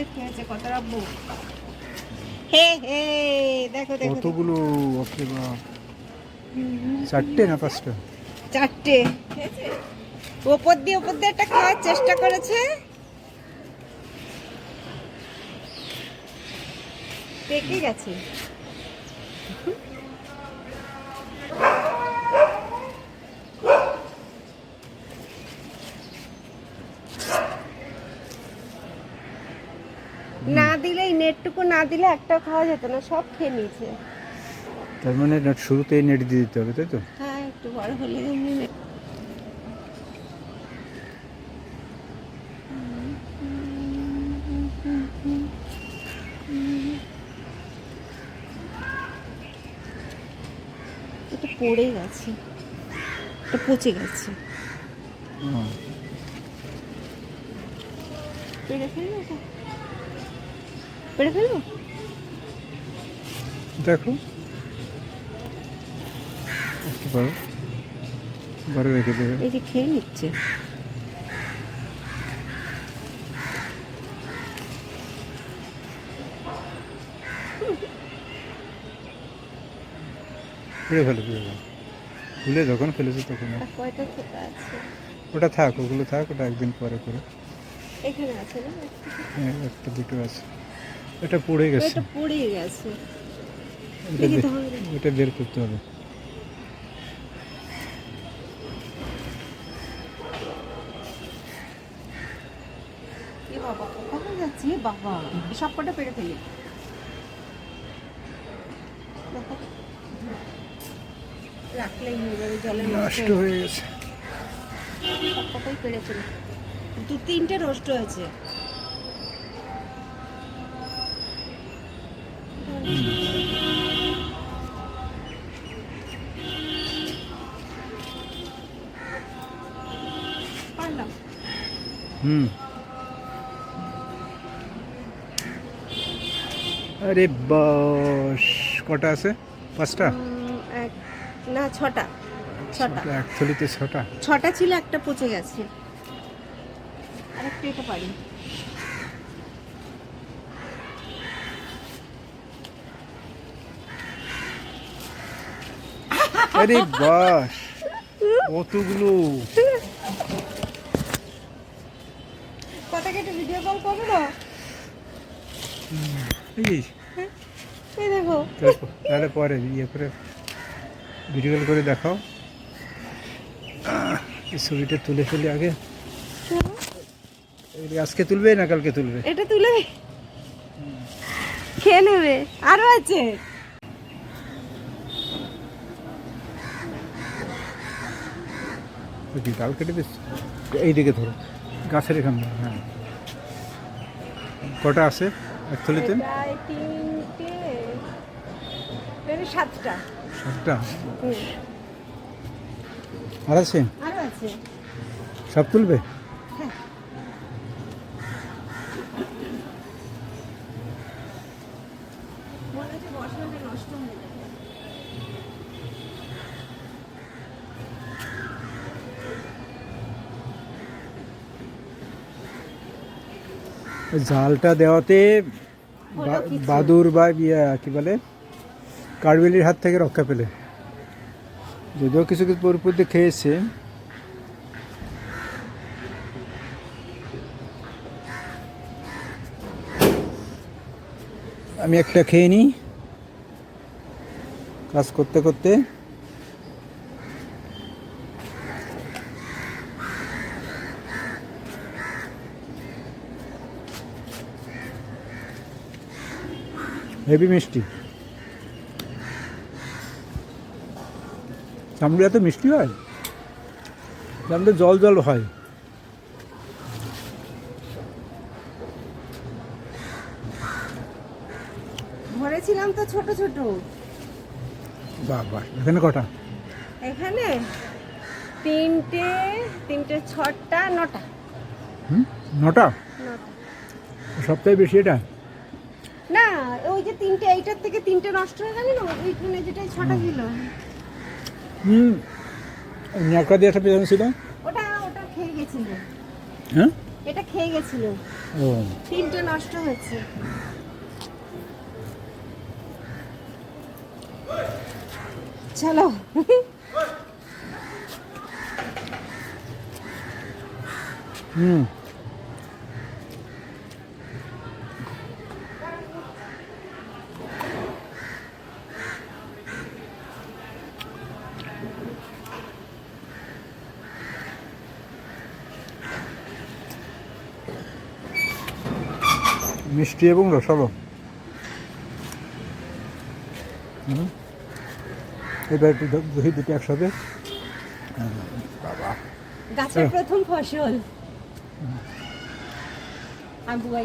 যে খেয়েছে কত রাব্বু। হে হে দেখো দেখো কতগুলো বাপরে বাপ। 4টে না 5টা? 4টে ওপর দিয়ে একটা খাওয়ার চেষ্টা করেছে, পেকে গেছে। না দিলে এই নেটটুকু না দিলে একটাও খাওয়া যেত না, সব খেয়ে নিয়েছে। তার মানে শুরুতেই নেট দিয়ে দিতে হবে, তাই তো? হ্যাঁ একটু বড় হলে এমনি নেট। এটা পড়ে গেছে, এটা পচে গেছে। পেড়ে ফেলবো এটা, পেড়ে ফেলবো। দেখো একটু বড় বড় রেখে দেবে। এই যে খেয়ে নিচ্ছে। ফেলে ফেলে ভুলে যখন ফেলেছে তখন আর কয়টা খোকা আছে? ওটা থাক, ওগুলো থাক, ওটা একদিন পরে করে। এখানে আছে না? হ্যাঁ, একটা দুটো আছে। এটা পড়ে গেছে, এটা পড়ে গেছে। এটা বের করতে হবে। এ বাবা কোথায় যাচ্ছে বাবা, সব কটা পেড়ে ফেলি। দেখো রাখলেই হবে, জলে নষ্ট হয়ে গেছে। সব কটাই পেড়ে ফেলি, 2-3টে নষ্ট হয়েছে। পারলাম। আরে বাস, কটা আছে? 5টা না 6টা। এক থলিতে 6টা। 6টা ছিল, একটা পচে গেছে। আরেকটা এটা পারি। আরে বাস, কতগুলো। কথা কেটে ভিডিও কল করো না। এই এই দেখো তাহলে পরে ইয়ে করে ভিডিও কল করে দেখাও। এই ছবিটা তুলে ফেলি আগে। আজকে তুলবে না কালকে তুলবে? এটা তুলে খেয়ে নেবে, আরো আছে। ডাল কেটে দিচ্ছি, এইদিকে ধরো, গাছের এখান ধরো। হ্যাঁ, কটা আছে এক থলিতে? 3টে, 7টা। 7টা আর আছে? আরো আছে। সব তুলবে? হ্যাঁ মনে হচ্ছে বর্ষাটা নষ্ট হয়ে যাবে। জালটা দেওয়াতে বাদুর বা কি বলে কাঠবিড়ালির হাত থেকে রক্ষা পেলে। যদিও কিছু কিছু পরিপূর্তি খেয়েছে। আমি একটা খেয়ে নিই কাজ করতে করতে। হেভি মিষ্টি, চামড়া এত মিষ্টি হয়, চামড়া জল জল হয়। ভরেছিলাম তো ছোট ছোট। বাবা, এখানে কটা? এখানে 3টে, 6টা, 9টা। 9টা? সবটাই বেশি এটা। না ওই যে 3টে, এইটার থেকে 3টে নষ্ট হয়ে গেল না, ওইখানে যেটা 6টা ছিল। ন্যাকড়া দিয়ে একটা পেছনে ছিল, ওটা খেয়ে গেছিল। হ্যাঁ এটা খেয়ে গেছিল। ও তিনটে নষ্ট হয়েছে। চলো হুম মিষ্টি এবং রসালো। এবার একটু দহি দুটো একসাথে। গাছের প্রথম ফসল। আর বুয়াই